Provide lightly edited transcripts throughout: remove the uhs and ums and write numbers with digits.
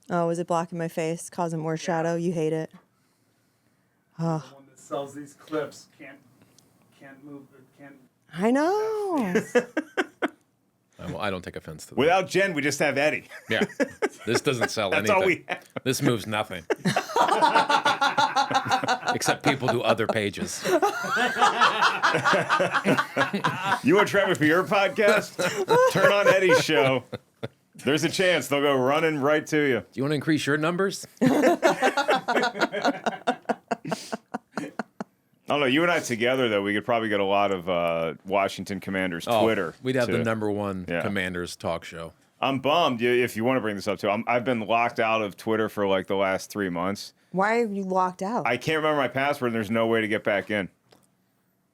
Oh, is it blocking my face, causing more shadow? You hate it. The one that sells these clips can't move. Can't. I know. Well, I don't take offense to that. Without Jen, we just have Eddie. Yeah. This doesn't sell That's anything. all we have. This moves nothing. Except people do other pages. You want traffic for your podcast? Turn on Eddie's show. There's a chance they'll go running right to you. Do you want to increase your numbers? I don't know. You and I together, though, we could probably get a lot of Washington Commanders Twitter. We'd have the to- #1 Commanders talk show. I'm bummed, if you want to bring this up, too. I've been locked out of Twitter for like the last 3 months. Why are you locked out? I can't remember my password, and there's no way to get back in.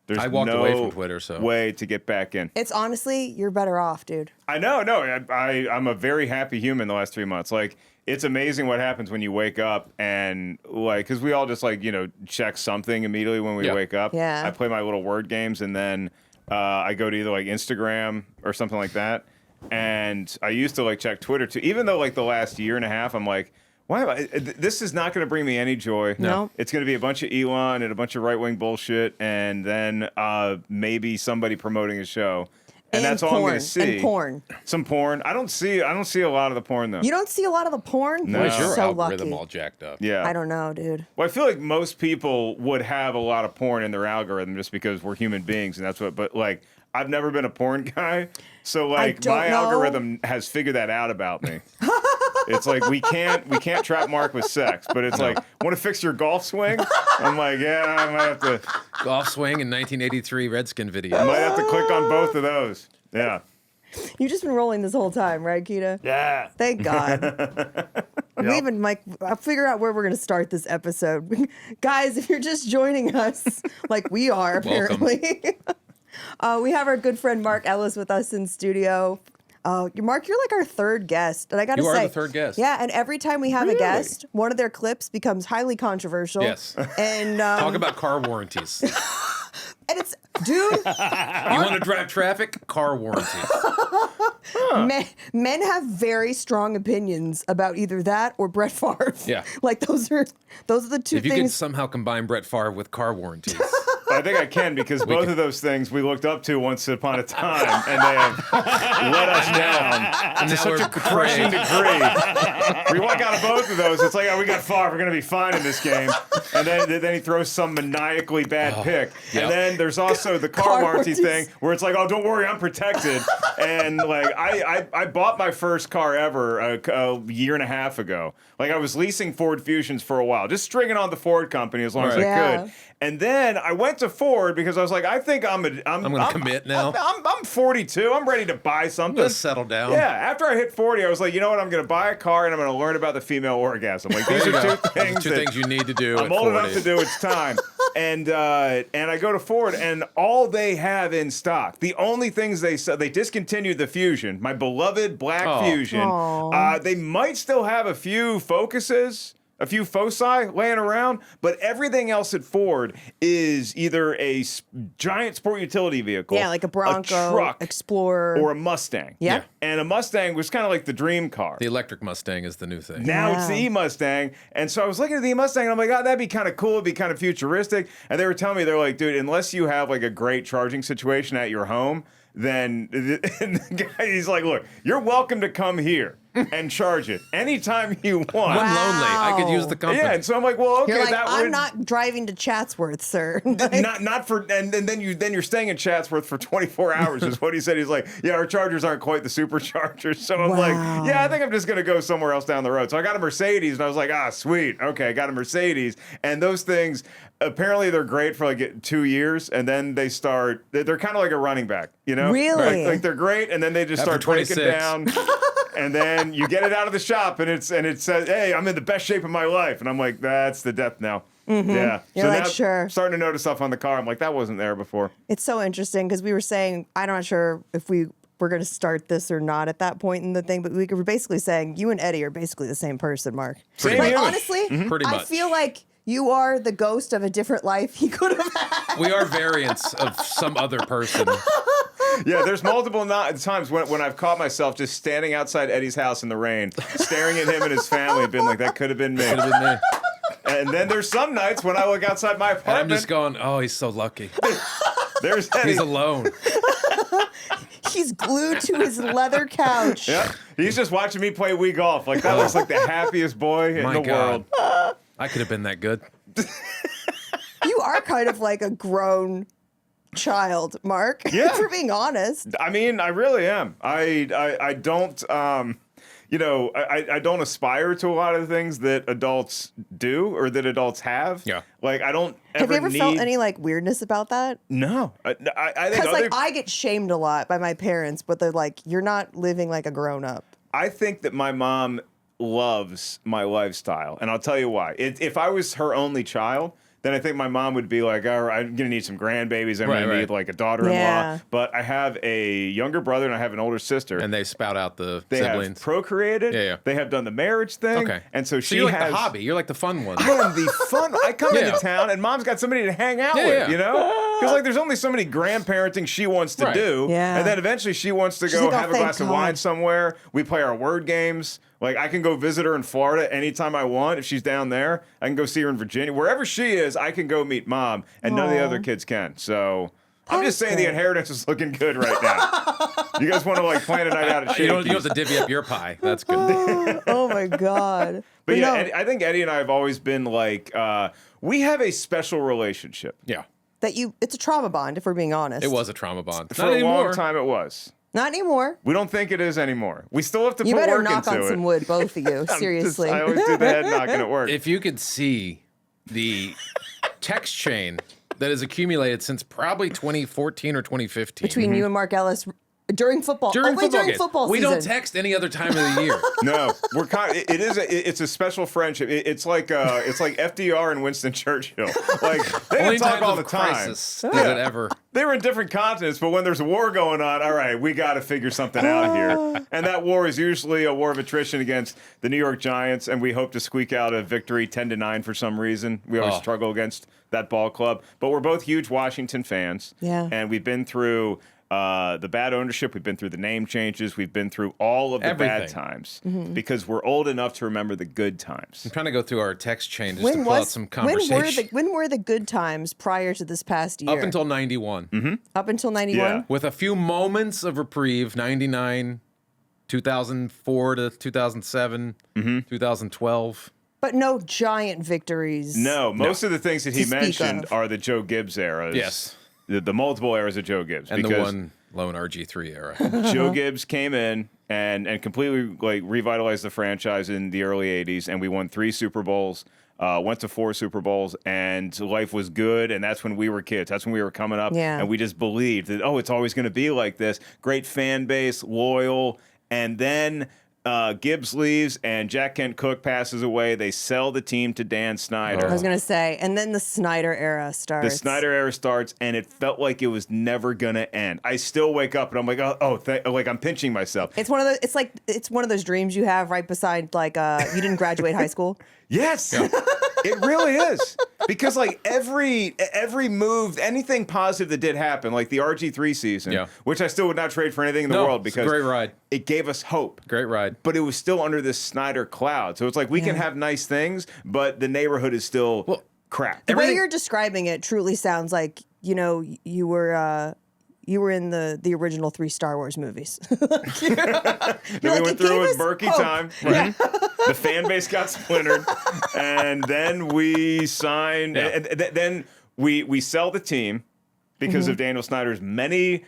There's I walked no away from Twitter, so way to get back in. It's honestly, you're better off, dude. I know. No, I'm a very happy human the last 3 months. Like, it's amazing what happens when you wake up and, like, because we all just, like, check something immediately when we wake up. Yeah. I play my little word games, and then I go to either, like, Instagram or something like that. And I used to, like, check Twitter, too. Even though, like, the last year and a half, I'm like, why am I? This is not going to bring me any joy. No. It's going to be a bunch of Elon and a bunch of right-wing bullshit, and then maybe somebody promoting a show. And that's all I'm going to see. And porn. Some porn. I don't see a lot of the porn, though. You don't see a lot of the porn? No. Why You're is your so algorithm lucky. all jacked up? Yeah. I don't know, dude. Well, I feel like most people would have a lot of porn in their algorithm just because we're human beings, and that's what. But like, I've never been a porn guy, so like my algorithm has figured that out about me. It's like we can't trap Mark with sex, but it's like, want to fix your golf swing? I'm like, yeah, I might have to. Golf swing in 1983 Redskin video. I might have to click on both of those. Yeah. You've just been rolling this whole time, right, Keita? Yeah. Thank God. We even, Mike, I'll figure out where we're going to start this episode. Guys, if you're just joining us, like we are, apparently. We have our good friend Mark Ellis with us in studio. Mark, you're like our third guest. And I got to say. You are the third guest. Yeah, and every time we have a guest, one of their clips becomes highly controversial. Yes. And Talk about car warranties. And it's, dude. You want to drive traffic? Car warranties. Men have very strong opinions about either that or Brett Favre. Yeah. Like those are the two If you things. could somehow combine Brett Favre with car warranties. I think I can because both of those things we looked up to once upon a time, and they have let us down to such a crushing degree. We walk out of both of those, it's like, oh, we got Favre, we're going to be fine in this game. And then he throws some maniacally bad pick. Yep. And then there's also the car warranty thing where it's like, oh, don't worry, I'm protected. And like, I bought my first car ever a year and a half ago. Like, I was leasing Ford Fusions for a while, just stringing on the Ford company as long as I could. And then I went to Ford because I was like, I think I'm going to commit now. I'm 42. I'm ready to buy something. Just settle down. Yeah. After I hit 40, I was like, you know what? I'm going to buy a car and I'm going to learn about the female orgasm. Like, these are two things you need to do. I'm old enough to do. It's time. And I go to Ford, and all they have in stock, the only things they discontinued the Fusion, my beloved black Fusion. They might still have a few Focuses, a few foci laying around, but everything else at Ford is either a giant sport utility vehicle, like a Bronco, a truck, Explorer, or a Mustang. Yeah. And a Mustang was kind of like the dream car. The electric Mustang is the new thing. Now it's the E-Mustang. And so I was looking at the E-Mustang, and I'm like, oh, that'd be kind of cool. It'd be kind of futuristic. And they were telling me, they're like, dude, unless you have like a great charging situation at your home, then and the guy, he's like, look, you're welcome to come here and charge it anytime you want. I'm lonely. I could use the company. Yeah, and so I'm like, well, okay, You're like, that I'm would not driving to Chatsworth, sir. not for, and then you're staying in Chatsworth for 24 hours is what he said. He's like, yeah, our chargers aren't quite the superchargers. So I'm like, yeah, I think I'm just gonna go somewhere else down the road. So I got a Mercedes, and I was like, sweet, okay, I got a Mercedes, and those things. Apparently they're great for like 2 years, and then they're kind of like a running back, you know? Really? Like they're great, and then they just After start breaking 26. down. And then you get it out of the shop, and it says, hey, I'm in the best shape of my life. And I'm like, that's the death now. Mm-hmm. Yeah. You're so like, now sure. Starting to notice stuff on the car. I'm like, that wasn't there before. It's so interesting because we were saying, I'm not sure if we're going to start this or not at that point in the thing, but we were basically saying you and Eddie are basically the same person, Mark. Same like, human. honestly, Pretty I much. feel like you are the ghost of a different life he could have had. We are variants of some other person. Yeah, there's multiple times when I've caught myself just standing outside Eddie's house in the rain, staring at him and his family, and being like, that could have been me. Could have been me. And then there's some nights when I look outside my And apartment. I'm just going, oh, he's so lucky. There's Eddie. He's alone. He's glued to his leather couch. Yeah, he's just watching me play Wii golf. Like that looks like the happiest boy in My the God. world. I could have been that good. You are kind of like a grown child, Mark. Yeah. For being honest. I mean, I really am. I don't I don't aspire to a lot of the things that adults do or that adults have. Yeah. Like I don't Have ever you ever need. felt any like weirdness about that? No, I think Because other. like I get shamed a lot by my parents, but they're like, "You're not living like a grown up." I think that my mom loves my lifestyle, and I'll tell you why. If I was her only child, then I think my mom would be like, all right, I'm going to need some grandbabies. I'm going to need like a daughter-in-law. Yeah. But I have a younger brother and I have an older sister. And they spout out the They siblings. have procreated. Yeah. They have done the marriage thing. Okay. And so she you're like has the hobby. You're like the fun one. I am the fun. I come Yeah. into town and mom's got somebody to hang out Yeah, with, yeah. you know? Because like there's only so many grandparenting she wants to Right. do. Yeah. And then eventually she wants to She's go like, "Oh, have a thank glass of God." wine somewhere. We play our word games. Like I can go visit her in Florida anytime I want. If she's down there, I can go see her in Virginia. Wherever she is, I can go meet mom, and none of the Aw. other kids can. So I'm That just is saying the great. inheritance is looking good right now. You guys want to like plan a night out at You don't Shakey's? have to divvy up your pie. That's good. Oh my god! But yeah, no, Eddie, I think Eddie and I have always been like, we have a special relationship. Yeah. it's a trauma bond. If we're being honest, It was a trauma bond. For Not a anymore. long time it was. not anymore. We don't think it is anymore. We still have to You put better work knock into on it. some wood, both of you. I'm just- Seriously. I always do the head knocking at work. If you could see the text chain that has accumulated since probably 2014 or 2015. Between you and Mark Ellis during football. during only football during games. football We season. don't text any other time of the year. No, we're it's a special friendship. It's like FDR and Winston Churchill. Like they Only don't talk times all of the time. crisis does it ever. They were in different continents, but when there's a war going on, all right, we got to figure something out here. And that war is usually a war of attrition against the New York Giants, and we hope to squeak out a victory 10-9 for some reason. We always struggle against that ball club, but we're both huge Washington fans. Yeah. And we've been through the bad ownership. We've been through the name changes. We've been through all of the bad Everything. times because we're old enough to remember the good times. I'm trying to go through our text chain just to pull out some conversation. when were the good times prior to this past year? Up until 91. Up until 91? Yeah. With a few moments of reprieve, 99, 2004 to 2007, 2012. But no giant victories. No, most of the things that he To speak mentioned of. are the Joe Gibbs eras. Yes. The multiple eras of Joe Gibbs. And the because one lone RG3 era. Joe Gibbs came in and completely like revitalized the franchise in the early 80s, and we won 3 Super Bowls, went to 4 Super Bowls, and life was good, and that's when we were kids. That's when we were coming up, Yeah. and we just believed that, it's always going to be like this. Great fan base, loyal, and then Gibbs leaves, and Jack Kent Cooke passes away. They sell the team to Dan Snyder. I was going to say, and then the Snyder era starts. The Snyder era starts, and it felt like it was never gonna end. I still wake up and I'm like, like I'm pinching myself. It's one of those. It's one of those dreams you have right beside like you didn't graduate high school. Yes, it really is. Because like every move, anything positive that did happen, like the RG3 season, which I still would not trade for anything in the world it's because a great ride. It gave us hope. Great ride. But it was still under this Snyder cloud. So it's like we can have nice things, but the neighborhood is still crap. The way you're describing it truly sounds like you were in the original 3 Star Wars movies. Then we went through with Berkey time. Right? The fan base got splintered, and then we signed. And then we sell the team because of Daniel Snyder's many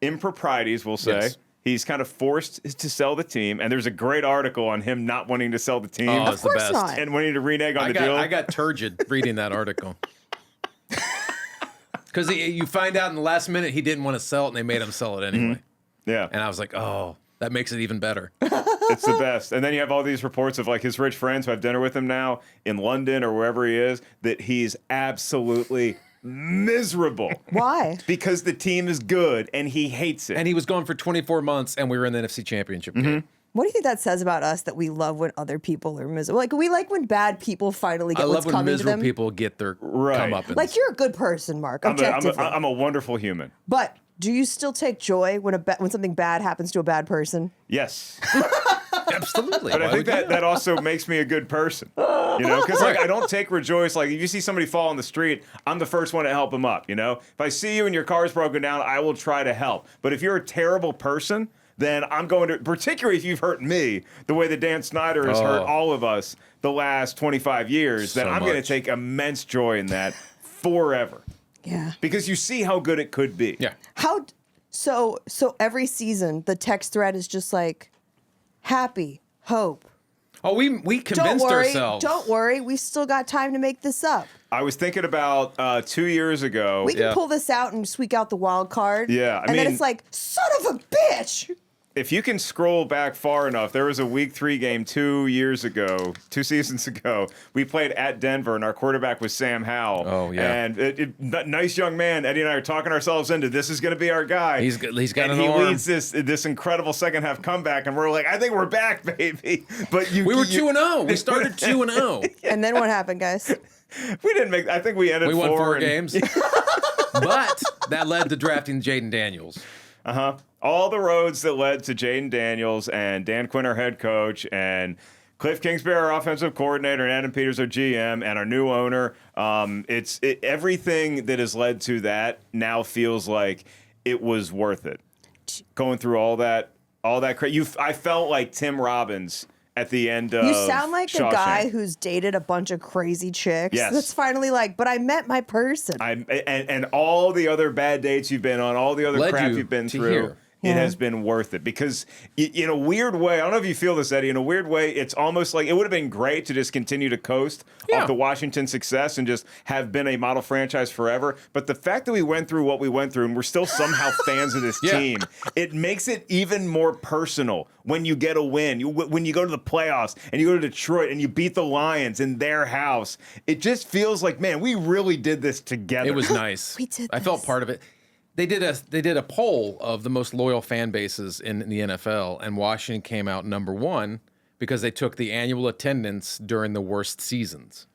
improprieties. We'll say. Yes. He's kind of forced to sell the team, and there's a great article on him not wanting to sell the team Oh, it's the course best. not. and wanting to renege on the deal. I got turgid reading that article. Because you find out in the last minute he didn't want to sell it, and they made him sell it anyway. Yeah, And I was like, oh, that makes it even better. it's the best. And then you have all these reports of like his rich friends who have dinner with him now in London or wherever he is, that he's absolutely miserable. Why? Because the team is good and he hates it. And he was gone for 24 months, and we were in the NFC Championship game. What do you think that says about us that we love when other people are miserable? Like we like when bad people finally I get love what's when coming to miserable them. people get their Right. comeuppance. Like you're a good person, Mark. I'm Objectively. a wonderful human. But Do you still take joy when when something bad happens to a bad person? Yes. Absolutely. But I think that also makes me a good person, because like I don't take rejoice. Like if you see somebody fall on the street, I'm the first one to help them up. If I see you and your car's broken down, I will try to help. But if you're a terrible person, then I'm going to, particularly if you've hurt me, the way that Dan Snyder has hurt all of us the last 25 years, then I'm going to take immense joy in that forever. Yeah. Because you see how good it could be. Yeah. So every season the text thread is just like happy, hope. Oh, we convinced ourselves. Don't worry, we've still got time to make this up. I was thinking about 2 years ago. We can pull this out and squeak out the wild card. Yeah, and then it's like, son of a bitch. If you can scroll back far enough, there was a week 3 game 2 seasons ago. We played at Denver, and our quarterback was Sam Howell. Oh, yeah. And nice young man. Eddie and I are talking ourselves into this is going to be our guy. He's got and an he arm. leads this incredible second half comeback, and we're like, I think we're back, baby. But we were 2-0. We started 2-0. And then what happened, guys? We didn't make. I think we ended. We won 4 and, games. But that led to drafting Jaden Daniels. All the roads that led to Jaden Daniels and Dan Quinn, our head coach, and Cliff Kingsbury, our offensive coordinator, and Adam Peters, our GM, and our new owner. Everything that has led to that now feels like it was worth it. Going through all that I felt like Tim Robbins at the end of You sound like Shawshank. a guy who's dated a bunch of crazy chicks. Yes. That's finally like, but I met my person. And all the other bad dates you've been on, all the other crap you've been through. Here. It has been worth it because in a weird way, I don't know if you feel this, Eddie, in a weird way, it's almost like it would have been great to just continue to coast off the Washington success and just have been a model franchise forever. But the fact that we went through what we went through and we're still somehow fans of this team, it makes it even more personal when you get a win. When you go to the playoffs and you go to Detroit and you beat the Lions in their house, it just feels like, man, we really did this together. It was nice. We did I felt this. part of it. They did a poll of the most loyal fan bases in the NFL, and Washington came out number 1 because they took the annual attendance during the worst seasons.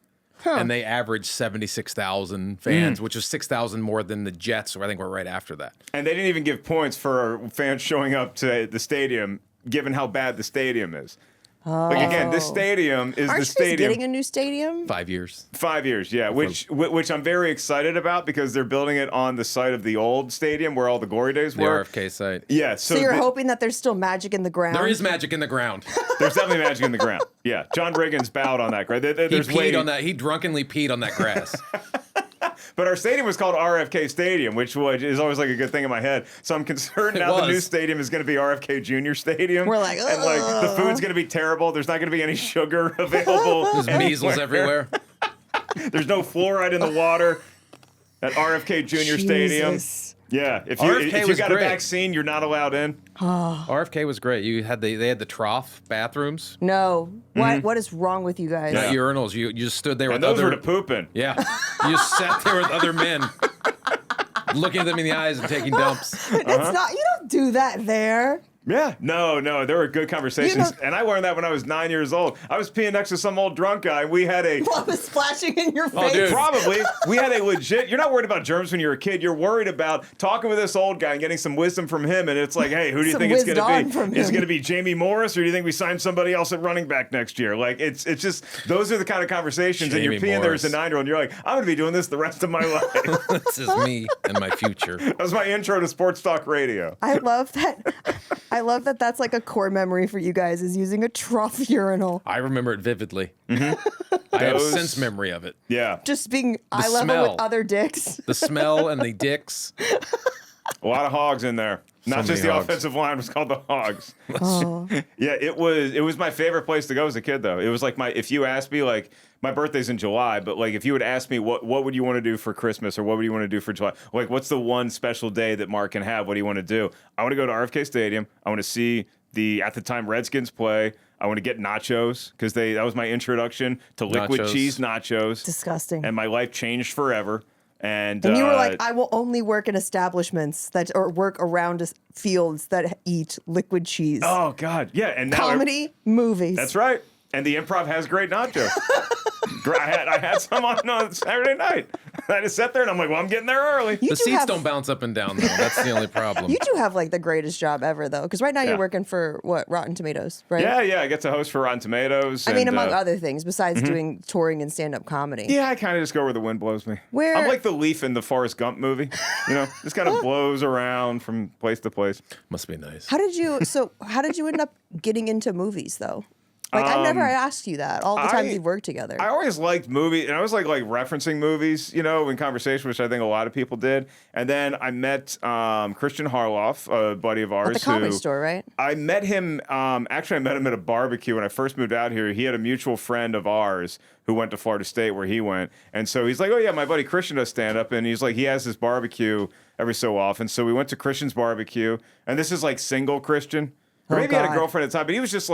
And they averaged 76,000 fans, which is 6,000 more than the Jets, who I think were right after that. And they didn't even give points for fans showing up to the stadium, given how bad the stadium is. Like again, this stadium is Aren't the you guys stadium. getting a new stadium? 5 years. 5 years, yeah, which I'm very excited about because they're building it on the site of the old stadium where all the glory days The were. RFK site. Yeah, So you're hoping that there's still magic in the ground? There is magic in the ground. there's definitely magic in the ground. Yeah, John Riggins bowed on that. Right? He peed on that. He drunkenly peed on that grass. But our stadium was called RFK Stadium, which is always like a good thing in my head. So I'm concerned now the new stadium is going to be RFK Junior Stadium. We're like, and like the food's going to be terrible. There's not going to be any sugar available. There's measles everywhere. There's no fluoride in the water at RFK Junior Stadium. Yeah, if you got a vaccine, you're not allowed in. RFK was great. They had the trough bathrooms. No. What is wrong with you guys? Not urinals. You just stood there And with those other were to pooping. Yeah. You just sat there with other men, looking at them in the eyes and taking dumps. It's not. You don't do that there. Yeah, no, there were good conversations, and I learned that when I was 9 years old. I was peeing next to some old drunk guy. We had a What was splashing in your face? dude. probably we had a legit. You're not worried about germs when you're a kid. You're worried about talking with this old guy and getting some wisdom from him. And it's like, hey, who do you Some think it's going to wisdom be? from Is it him. going to be Jamie Morris, or do you think we sign somebody else at running back next year? Like it's just those are the kind of conversations. And you're Jamie peeing there as a Morris. 9-year-old. And you're like, I'm going to be doing this the rest of my life. This is me and my future. That was my intro to sports talk radio. I love that. I love that. That's like a core memory for you guys is using a trough urinal. I remember it vividly. I have Those- sense memory of it. Yeah, Just being eye level smell. with other dicks. The smell and the dicks. a lot of hogs in there. Not So just many the hogs. offensive line was called the Hogs. Oh. Yeah, it was my favorite place to go as a kid, though. It was like if you asked me, like, my birthday's in July, but like if you would ask me what would you want to do for Christmas or what would you want to do for July, like what's the one special day that Mark can have? What do you want to do? I want to go to RFK Stadium. I want to see the at the time Redskins play. I want to get nachos because that was my introduction to liquid Nachos. cheese nachos. Disgusting. And my life changed forever. And And you were like, I will only work in establishments or work around fields that eat liquid cheese. oh God, yeah, and now Comedy, movies. That's right. And the Improv has great nachos. I had some on Saturday night. I just sat there and I'm like, well, I'm getting there early. The seats don't bounce up and down, though. That's the only problem. You do have like the greatest job ever, though, because right now you're working for what, Rotten Tomatoes, right? Yeah. I get to host for Rotten Tomatoes. I mean, among other things, besides doing touring and stand-up comedy. Yeah, I kind of just go where the wind blows me. I'm like the leaf in the Forrest Gump movie. Just kind of blows around from place to place. Must be nice. How did you end up getting into movies, though? Like, I've never asked you that all the times we've worked together. I always liked movies, and I was like referencing movies, in conversation, which I think a lot of people did. And then I met Christian Harloff, a buddy of ours. At the Comedy Store, right? I met him, actually I met him at a barbecue when I first moved out here. He had a mutual friend of ours who went to Florida State where he went. And so he's like, oh yeah, my buddy Christian does stand up. And he's like, he has this barbecue every so often. So we went to Christian's barbecue, and this is like single Christian. Or maybe he had a girlfriend at the time, but he was just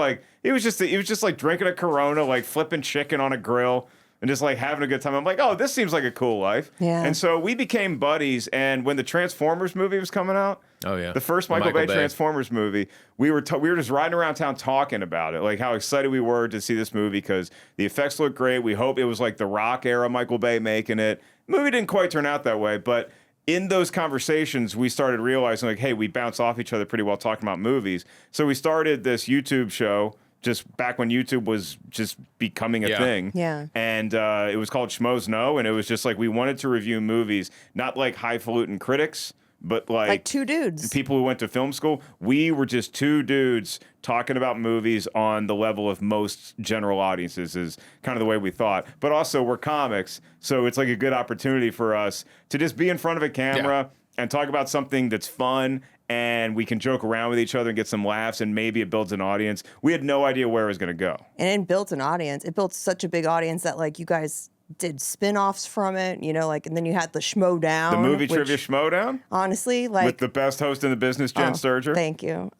like drinking a Corona, like flipping chicken on a grill and just like having a good time. I'm like, oh, this seems like a cool life. Yeah. And so we became buddies. And when the Transformers movie was coming out, the first Michael Bay Transformers movie, we were just riding around town talking about it, like how excited we were to see this movie because the effects looked great. We hope it was like the Rock era Michael Bay making it. The movie didn't quite turn out that way, but in those conversations, we started realizing, like, hey, we bounce off each other pretty well talking about movies. So we started this YouTube show just back when YouTube was just becoming a thing. Yeah. And it was called Schmoedown, and it was just like we wanted to review movies, not like highfalutin critics, but like two dudes. People who went to film school. We were just two dudes talking about movies on the level of most general audiences is kind of the way we thought. But also we're comics, so it's like a good opportunity for us to just be in front of a camera and talk about something that's fun, and we can joke around with each other and get some laughs, and maybe it builds an audience. We had no idea where it was going to go. And it built an audience. It built such a big audience that like you guys did spin-offs from it, and then you had the Schmoedown. The movie trivia Schmoedown? Honestly, like... With the best host in the business, Jenn Sturger. Thank you.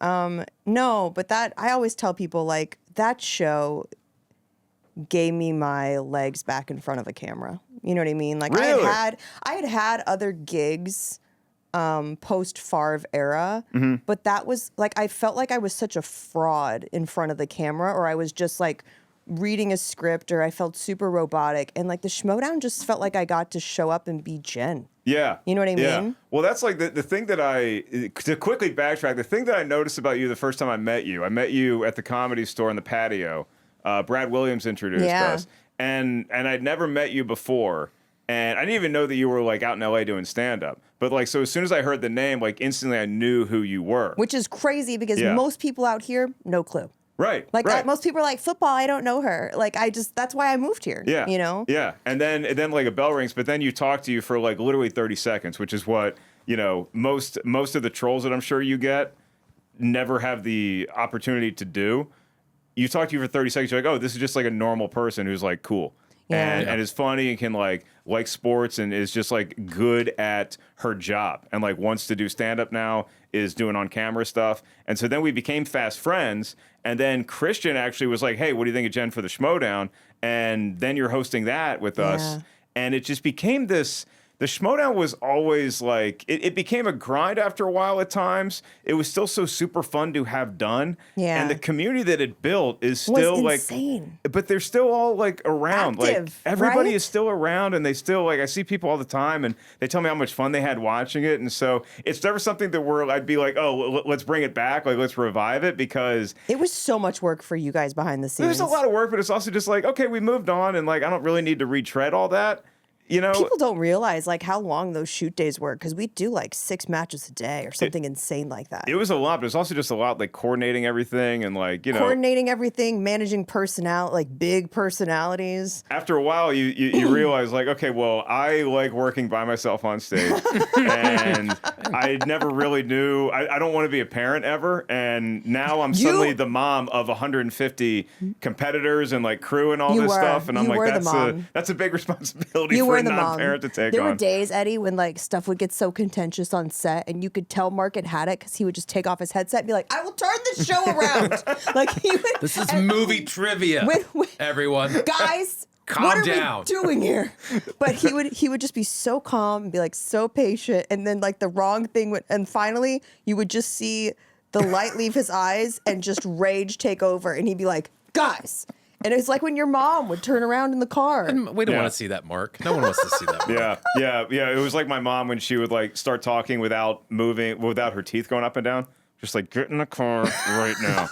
No, but I always tell people, like, that show gave me my legs back in front of a camera. You know what I mean? Like, really? I had other gigs post-Favre era, but that was, like, I felt like I was such a fraud in front of the camera, or I was just, like, reading a script, or I felt super robotic, and like the Schmoedown just felt like I got to show up and be Jenn. Yeah. You know what I mean? Well, that's like the thing that to quickly backtrack, the thing that I noticed about you the first time I met you at the Comedy Store in the patio. Brad Williams introduced us, and I'd never met you before, and I didn't even know that you were like out in LA doing stand-up. But like, so as soon as I heard the name, like instantly I knew who you were. Which is crazy because most people out here, no clue. Right. Like most people are like, football, I don't know her. Like that's why I moved here. Yeah. Yeah. And then like a bell rings, but then you talk to you for like literally 30 seconds, which is what, most of the trolls that I'm sure you get never have the opportunity to do. You talk to you for 30 seconds, you're like, oh, this is just like a normal person who's like cool. And is funny and can like sports and is just like good at her job and like wants to do stand up now, is doing on camera stuff. And so then we became fast friends. And then Christian actually was like, hey, what do you think of Jenn for the Schmoedown? And then you're hosting that with us. And it just became this. The Schmoedown was always like, it became a grind after a while at times. It was still so super fun to have done. Yeah. And the community that it built is still like, insane. But they're still all like around. Active, like everybody right? is still around, and they still like, I see people all the time and they tell me how much fun they had watching it. And so it's never something that I'd be like, oh, let's bring it back. Like, let's revive it, because it was so much work for you guys behind the scenes. There's a lot of work, but it's also just like, okay, we moved on, and like, I don't really need to retread all that. People don't realize like how long those shoot days were, because we do like 6 matches a day or something insane like that. It was a lot, but it's also just a lot like coordinating everything and like, coordinating everything, managing big personalities. After a while, you realize like, okay, well, I like working by myself on stage, and I never really knew. I don't want to be a parent ever, and now I'm suddenly the mom of 150 competitors and like crew and all this stuff, and I'm like, that's a big responsibility. You were the non-parent to take there on. Were days, Eddie, when like stuff would get so contentious on set, and you could tell Mark had it because he would just take off his headset and be like, "I will turn the show around." Like this is movie trivia, everyone. Guys, calm down. What are we doing here? But he would just be so calm and be like so patient, and then like the wrong thing would, and finally you would just see the light leave his eyes and just rage take over, and he'd be like, "Guys." And it's like when your mom would turn around in the car. And we don't Yeah. want to see that, Mark. No one wants to see that, Mark. Yeah. It was like my mom when she would like start talking without her teeth going up and down. Just like, get in the car right now.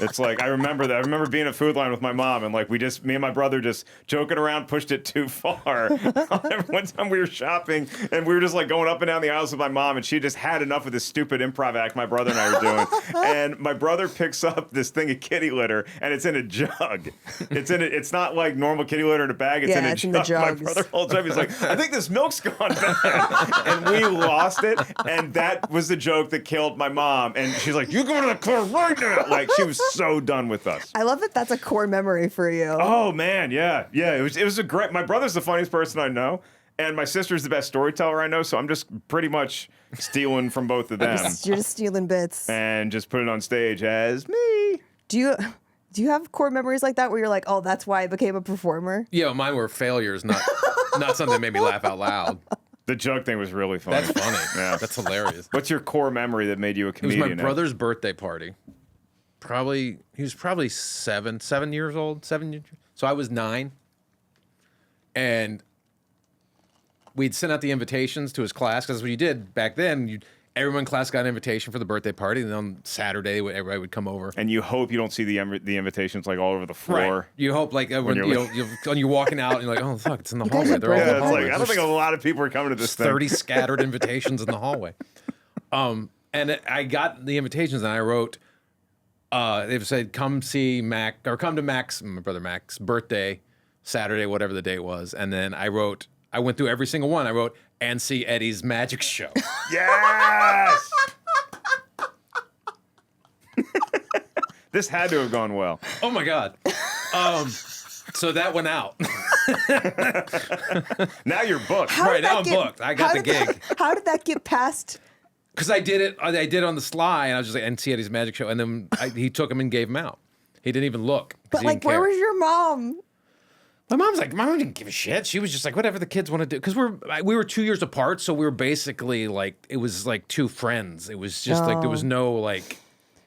It's like, I remember that. I remember being at Food Line with my mom, and like me and my brother just joking around, pushed it too far. One time we were shopping, and we were just like going up and down the aisles with my mom, and she just had enough of this stupid improv act my brother and I were doing. And my brother picks up this thing of kitty litter, and it's in a jug. It's not like normal kitty litter in a bag. It's in a jug. My brother holds up. He's like, I think this milk's gone bad. And we lost it, and that was the joke that killed my mom. And she's like, you go to the car right now. Like, she was so done with us. I love that that's a core memory for you. Oh, man, yeah. It was a great... My brother's the funniest person I know, and my sister's the best storyteller I know, so I'm just pretty much stealing from both of them. You're just stealing bits. And just put it on stage as me. Do you have core memories like that where you're like, oh, that's why I became a performer? Yeah, mine were failures, not something that made me laugh out loud. The jug thing was really funny. That's funny. Yeah. That's hilarious. What's your core memory that made you a It was comedian? my brother's birthday party. He was probably 7 years old. So I was 9. And we'd sent out the invitations to his class, because what you did back then, everyone in class got an invitation for the birthday party, and then on Saturday, everybody would come over. And you hope you don't see the invitations like all over the floor. Right. You hope like when you're walking out, and you're like, oh fuck, it's in the guys hallway. have They're all in the Yeah, it's hallway. like, I don't think a lot of people are coming to this thing. 30 scattered invitations in the hallway. And I got the invitations, and I wrote, they said, come see Mac, or come to Mac's, my brother Mac's birthday, Saturday, whatever the date was. And then I went through every single one. I wrote, and see Eddie's magic show. Yes! This had to have gone well. Oh my God. So that went out. Now you're booked. Right, now I'm booked. I got the gig. How did that get past? Because I did it on the sly, and I was just like, and see Eddie's magic show. And then he took him and gave him out. He didn't even look. But like, where was your mom? My mom's like, my mom didn't give a shit. She was just like, whatever the kids want to do. Because we were 2 years apart, so we were basically like, it was like two friends. It was just like, there was no like,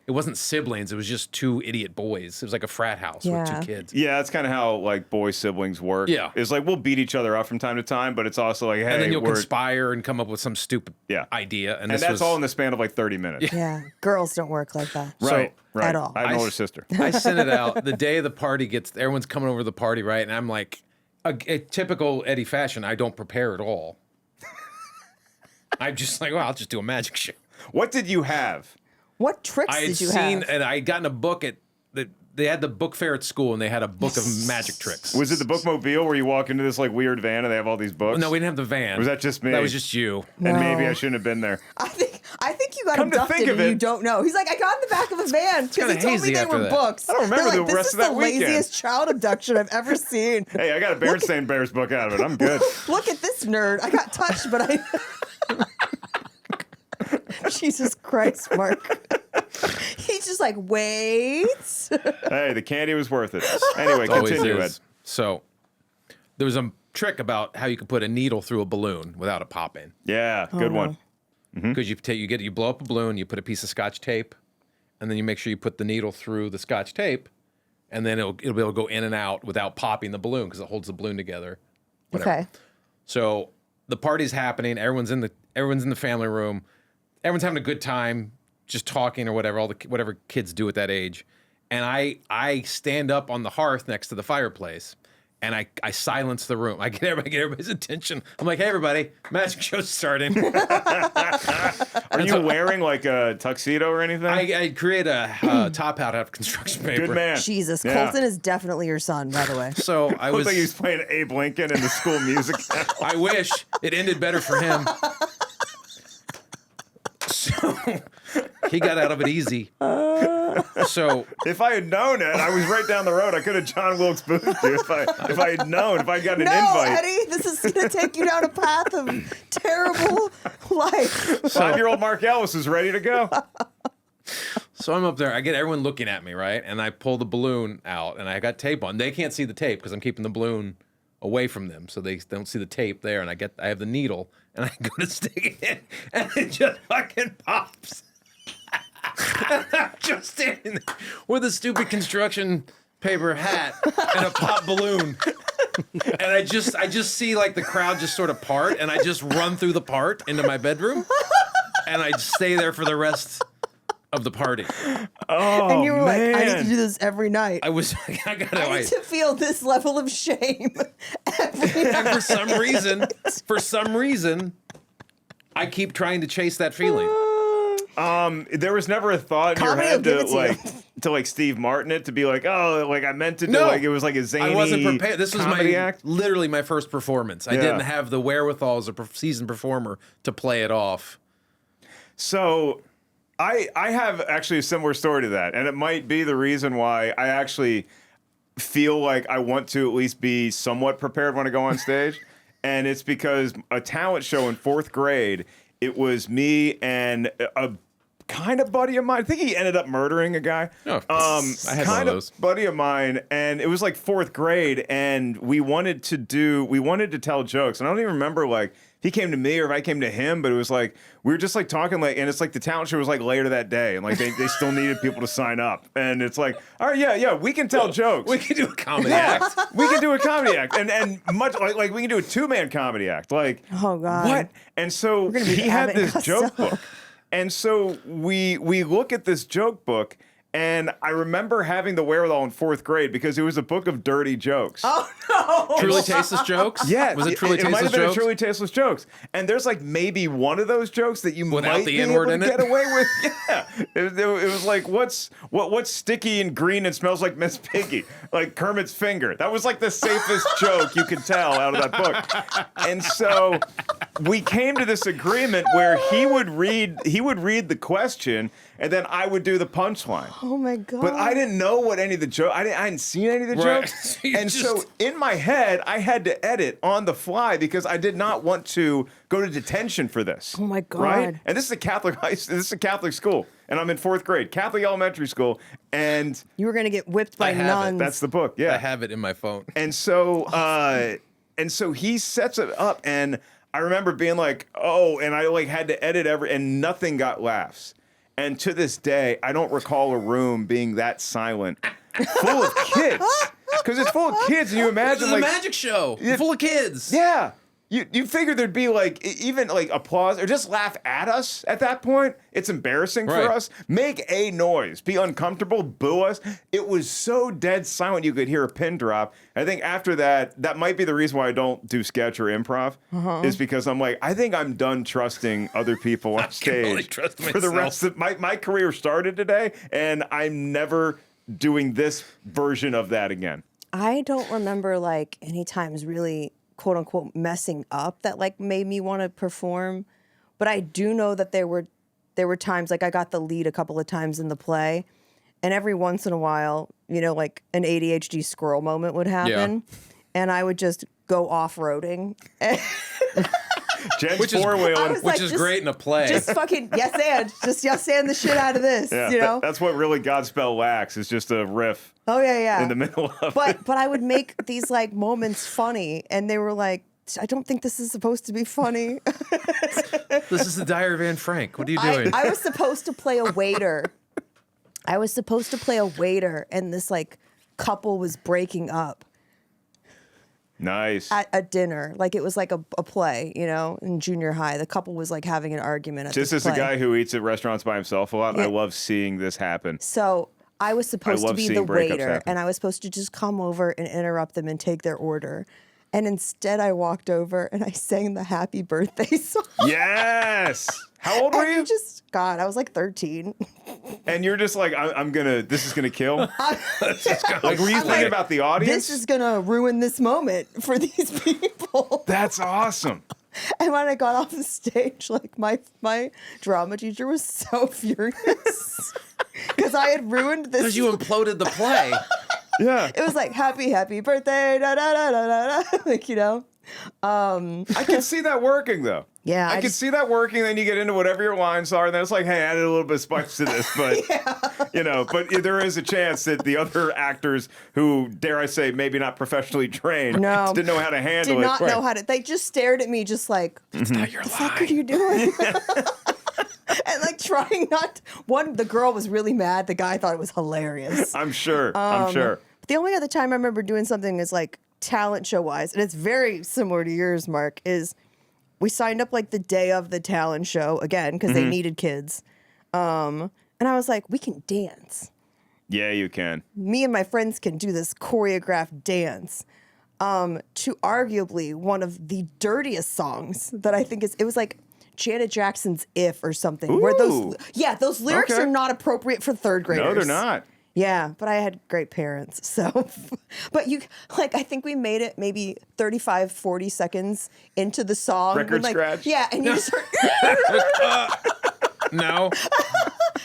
it wasn't siblings. It was just two idiot boys. It was like a frat house with two kids. Yeah, that's kind of how like boy siblings work. Yeah. It's like we'll beat each other up from time to time, but it's also like, hey, And then you'll conspire and come up with some stupid idea. And that's all in the span of like 30 minutes. Yeah, girls don't work like that. Right. At all. I have an older sister. I sent it out the day of the party everyone's coming over to the party, right? And I'm like, a typical Eddie fashion, I don't prepare at all. I'm just like, well, I'll just do a magic show. What did you have? What tricks did you have? And I had gotten a book they had the book fair at school, and they had a book of magic tricks. Was it the bookmobile where you walk into this like weird van and they have all these books? No, we didn't have the van. Or was that just me? That was just you. And maybe I shouldn't have been there. I think you got Come to abducted think of and it- you don't know. He's like, I got in the back of a van because kinda he told me hazy they after were that. books. I don't remember They're the like, rest of that This is the weekend." laziest child abduction I've ever seen. Hey, I got a Berenstain Bears book out of it. I'm good. Look at this nerd. I got touched, but I... Jesus Christ, Mark. He's just like, wait. Hey, the candy was worth it. Anyway, Always continue, Ed. is. So there was a trick about how you could put a needle through a balloon without a pop in. Yeah, good one. Because you blow up a balloon, you put a piece of Scotch tape, and then you make sure you put the needle through the Scotch tape, and then it'll be able to go in and out without popping the balloon because it holds the balloon together. Whatever. Okay. So the party's happening. Everyone's in the family room. Everyone's having a good time, just talking or whatever. Whatever kids do at that age. And I stand up on the hearth next to the fireplace, and I silence the room. I get everybody's attention. I'm like, hey everybody, magic show's starting. Are you wearing like a tuxedo or anything? I create a top hat out of construction paper. Good man. Jesus, Yeah. Colton is definitely your son, by the way. So I Looked was. like he was playing Abe Lincoln in the school music. I wish it ended better for him. So he got out of it easy. So If I had known it, I was right down the road. I could have John Wilkes Booth you if I had known, if I got an No, invite. Eddie, this is going to take you down a path of terrible life. 5-year-old Mark Ellis is ready to go. So I'm up there. I get everyone looking at me, right? And I pull the balloon out, and I got tape on. They can't see the tape because I'm keeping the balloon away from them, so they don't see the tape there. And I have the needle, and I go to stick it in, and it just fucking pops. And I'm just standing there with a stupid construction paper hat, and a pop balloon. And I just see like the crowd just sort of part, and I just run through the part into my bedroom, and I stay there for the rest of the party. Oh, And you were man. like, I need to do this every night. I was, I gotta, I need to feel this level of shame every night. and for some reason, I keep trying to chase that feeling. There was never a thought in your Comedy head will give it to like Steve Martin it, to be like, oh, like I meant to do, No. like it was like a zany I wasn't prepared. This was comedy my act. literally my first performance. I Yeah. didn't have the wherewithal as a seasoned performer to play it off. So I have actually a similar story to that, and it might be the reason why I actually feel like I want to at least be somewhat prepared when I go on stage. And it's because a talent show in 4th grade, it was me and a kind of buddy of mine. I think he ended up murdering a guy. Oh, I had one of those. Buddy of mine, and it was like 4th grade, and we wanted to tell jokes. And I don't even remember like if he came to me or if I came to him, but it was like we were just like talking, like, and it's like the talent show was like later that day, and like they still needed people to sign up, and it's like, all right, yeah, we can tell jokes. We can do a comedy act. We can do a comedy act, and much like we can do a 2-man comedy act. Like, Oh, God. what? And so gonna be he had Abbott and this joke Costello. book, and so we look at this joke book. And I remember having the wherewithal in 4th grade because it was a book of dirty jokes. Oh, no. Truly tasteless jokes? Yeah, Was it truly it might have tasteless been a jokes? truly tasteless jokes. And there's like maybe one of those jokes that you Without might the be able N-word to in get it? away with. Yeah, it was like what's sticky and green and smells like Miss Piggy, like Kermit's finger. That was like the safest joke you could tell out of that book. And so we came to this agreement where he would read the question and then I would do the punchline. Oh, my God. But I didn't know what any of the jokes. I hadn't seen any of the Right. jokes, So you and just- so in my head, I had to edit on the fly because I did not want to go to detention for this. Oh, my God. Right? And this is a Catholic this is a Catholic school, and I'm in 4th grade, Catholic elementary school, and You were going to get whipped by I have it. nuns. that's the book. Yeah. I have it in my phone. And so he sets it up, and I remember being like, oh, and I like had to edit and nothing got laughs. And to this day, I don't recall a room being that silent, full of kids. Because it's full of kids, and you This imagine is like, a magic show full of kids. yeah, you figure there'd be like even like applause or just laugh at us at that point. It's embarrassing Right. for us. Make a noise, be uncomfortable, boo us. It was so dead silent you could hear a pin drop. I think after that might be the reason why I don't do sketch or improv, is because I'm like, I think I'm done trusting other people on can only stage trust for the myself. rest of my career started today, and I'm never doing this version of that again. I don't remember like any times really quote unquote messing up that like made me want to perform, but I do know that there were times like I got the lead a couple of times in the play, and every once in a while, you know, like an ADHD squirrel moment would happen, and I would just go off-roading. Jen's Which is- four-wheeling. I was Which like, is just- great in a play. Just fucking yes and the shit out of this, Yeah, you know? that's what really Godspell lacks, is just a riff Oh yeah. in the middle of But I would make these like moments funny, and they were like, I don't think this is supposed to be funny. This is the Diary of Anne Frank. What are you doing? I was supposed to play a waiter. And this like couple was breaking up Nice. at a dinner. Like it was like a play, you know, in junior high. The couple was like having an argument at Just this as a play. guy who eats at restaurants by himself a lot, I Yeah. love seeing this happen. So I was supposed to love be seeing the breakups waiter, happen. and I was supposed to just come over and interrupt them and take their order. And instead, I walked over and I sang the Happy Birthday song. Yes. How old were And you? God, I was like 13. And you're just like, this is gonna kill. Like, were you I'm thinking like, about the audience? This is gonna ruin this moment for these people. That's awesome. And when I got off the stage, like my drama teacher was so furious because I had ruined this. Because you imploded the play. Yeah. It was like happy birthday, da da da da da da, like, you know. I can see that working though. Yeah, I can see that working. Then you get into whatever your lines are, and then it's like, hey, I added a little bit of spice to this, but you know, but there is a chance that the other actors who, dare I say, maybe not professionally trained, No. didn't know how to handle did it. not know how to. They just stared at me, just like, It's not your "The fuck are you doing?" And like trying not. The girl was really mad. The guy thought it was hilarious. I'm sure. I'm sure. The only other time I remember doing something is like talent show wise, and it's very similar to yours, Mark, is we signed up like the day of the talent show again because they needed kids. And I was like, we can dance. Yeah, you can. Me and my friends can do this choreographed dance to arguably one of the dirtiest songs that I think it was like Janet Jackson's If or something. Ooh. Where those lyrics are not appropriate for third graders. No, they're not. Yeah, but I had great parents. So, but I think we made it maybe 35, 40 seconds into the song. Record scratch? Yeah, and you just heard, No.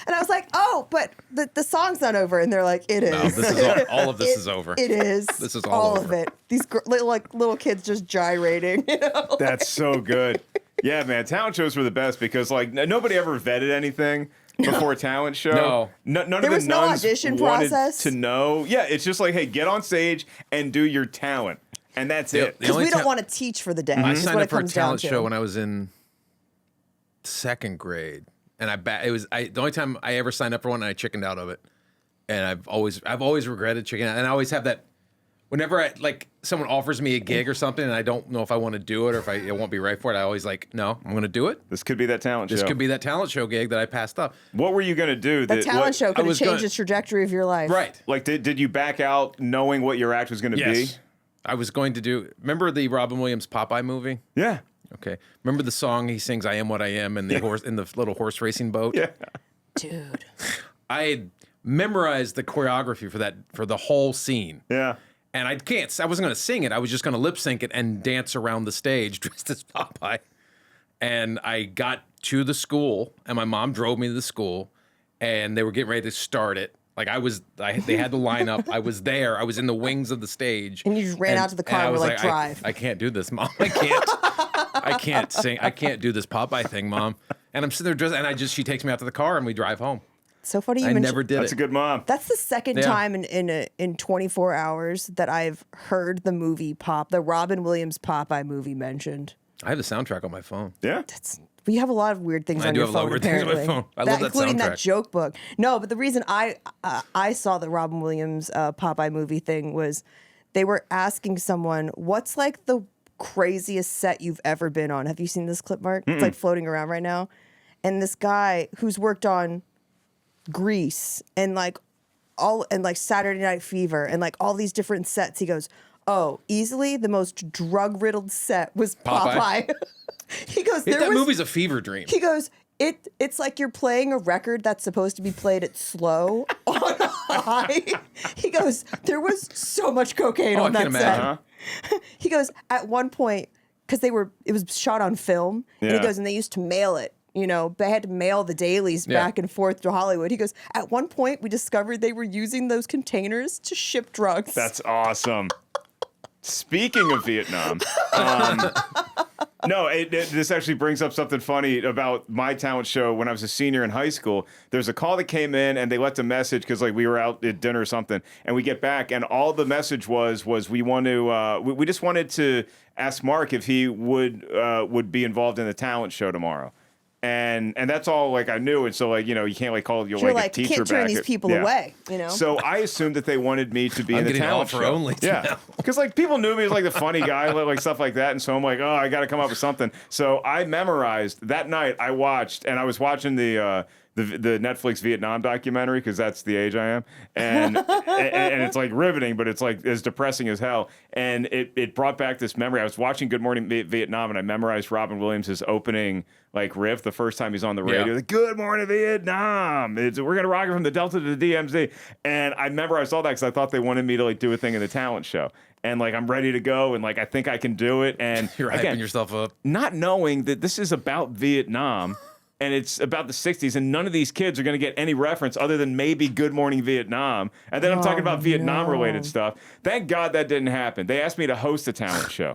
and I was like, oh, but the song's not over. And they're like, it is. No, this is all of this is over. It is. This is all over. of it. These little kids just gyrating. You know? That's so good. Yeah, man. Talent shows were the best because like nobody ever vetted anything before a talent show. No. None There of was the no nuns audition wanted process. to know. Yeah, it's just like, hey, get on stage and do your talent, and that's it. The Because only we don't ta- want to teach for the day. I is signed what up it for a comes down talent to. show when I was in second grade, and the only time I ever signed up for one, and I chickened out of it, and I've always regretted chickening out, and I always have that. Whenever someone offers me a gig or something, and I don't know if I want to do it or if it won't be right for it, I always no, I'm going to do it. This could be that talent show. This could be that talent show gig that I passed up. What were you going to do? The talent show could have was changed gonna- the trajectory of your life. Right. Like, did you back out knowing what your act was going to be? Yes. I was going to do. Remember the Robin Williams Popeye movie? Yeah. Okay. Remember the song he sings, "I am what I am," and the horse in the little horse racing boat. Yeah. Dude. I had memorized the choreography for the whole scene. Yeah. And I wasn't going to sing it. I was just going to lip sync it and dance around the stage dressed as Popeye. And I got to the school, and my mom drove me to the school, and they were getting ready to start it. They had the lineup. I was there. I was in the wings of the stage. And you just ran out to the car and I were was like, drive. I can't do this, Mom. I can't sing. I can't do this Popeye thing, Mom. And I'm sitting there dressed, and she takes me out to the car, and we drive home. So funny you I mentioned. never did That's it. a good mom. That's the second Yeah. time in 24 hours that I've heard the movie the Robin Williams Popeye movie mentioned. I have the soundtrack on my phone. Yeah. We have a lot of weird things I on do your have a lot phone. of weird things on my apparently. phone. I love that including that soundtrack. joke book. No, but the reason I saw the Robin Williams Popeye movie thing was they were asking someone, "What's like the craziest set you've ever been on?" Have you seen this clip, Mark? It's like floating around right now. And this guy who's worked on Grease and Saturday Night Fever and like all these different sets, he goes, "Oh, easily the most drug-riddled set was Popeye." He goes, That movie's a fever dream. he goes, it's like you're playing a record that's supposed to be played at slow on high. He goes, there was so much cocaine Oh, on I that can set. imagine. He goes, at one point, because it was shot on film, and he Yeah. goes, and they used to mail it. You know, they had to mail the dailies Yeah. back and forth to Hollywood. He goes, at one point, we discovered they were using those containers to ship drugs. That's awesome. Speaking of Vietnam, this actually brings up something funny about my talent show when I was a senior in high school. There's a call that came in, and they left a message because we were out at dinner or something, and we get back, and all the message was we want to we just wanted to ask Mark if he would be involved in the talent show tomorrow. And that's all I knew, and so you can't call your You're a like, teacher can't turn back. these people Yeah. away, So I assumed that they wanted me to be in the getting talent offer show. only Yeah, now. because people knew me as the funny guy, stuff like that, and so I'm oh, I got to come up with something. So I memorized that night. I watched, and I was watching the Netflix Vietnam documentary because that's the age I am, and it's riveting, but it's as depressing as hell. And it brought back this memory. I was watching Good Morning Vietnam, and I memorized Robin Williams' opening riff the first time he's on the radio. Yeah. Good Morning Vietnam. We're gonna rock it from the Delta to the DMZ, and I memorized all that because I thought they wanted me to do a thing in the talent show. And I'm ready to go, and I think I can do it. And You're hyping yourself up. not knowing that this is about Vietnam. And it's about the 60s, and none of these kids are going to get any reference other than maybe Good Morning Vietnam. And then I'm talking about Vietnam-related stuff. Thank God that didn't happen. They asked me to host a talent show.